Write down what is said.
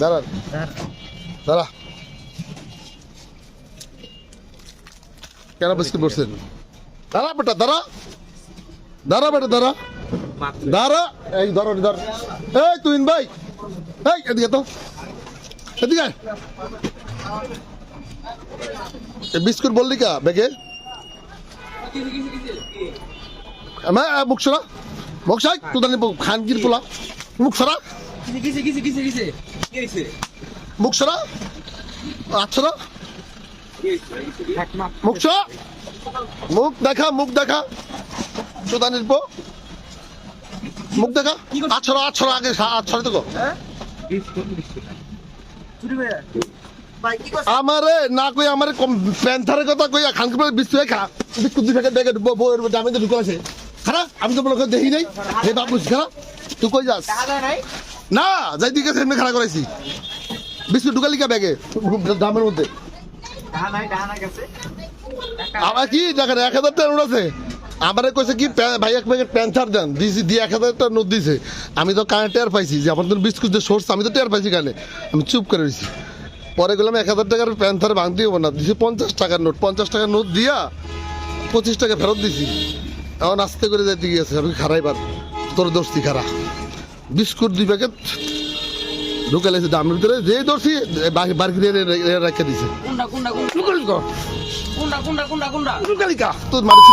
দাঁড়া দাঁড়া কেন বিস্কুট বসছেন দাঁড়া বেটা দাঁড়া দাঁড়া বেটা দাঁড়া দাঁড়া এই ধরো ধর এই তুইন ভাই এই এদিকে তো এদিকে বিস্কুট বললি কা বেগে মুখ সরা মুখ সাই তুই খানকির পোলা মুখ সরা মুখ সরা আচ্ছা মুখ সরা মুখ দেখা সুদানির পো মুখ দেখা আছড়া আগে আছড়া তো আমারে না কই আমারে প্যান্থারের কথা কইয়া খানকি বিস্কুট খা বিস্কুট দুই প্যাকেট ব্যাগে দামে তো ঢুকে আছে খারাপ আমি তো বলে দেখি নাই হে বাবু খারাপ তুই কই যাস না যাই দিকে এমনি খারাপ করাইছি বিস্কুট ঢুকালি কা ব্যাগে দামের মধ্যে আমার কি টাকা 1000 টাকা নোট আছে আমারে কইছে কি ভাই এক প্যাকেট প্যান্থার দেন দিছি দিয়ে 1000 টাকা নোট দিছে আমি তো কানে টের পাইছি যে আমার বিস্কুট যে সোর্স আমি তো টের পাইছি কানে আমি চুপ করে রইছি পরে গেলাম 1000 টাকার প্যান্থার ভাঙতেই হবো না দিছি 50 টাকার নোট 50 টাকার নোট দিয়া 25 টাকা ফেরত দিছি এখন আস্তে করে যাইতে গিয়েছে আমি খারাইবার তোর দোস্তি খারা বিস্কুট 2 প্যাকেট ঢুকে লেছে দামের ভিতরে যে দোষী বার্কি রেখে দিছে তোর মারছি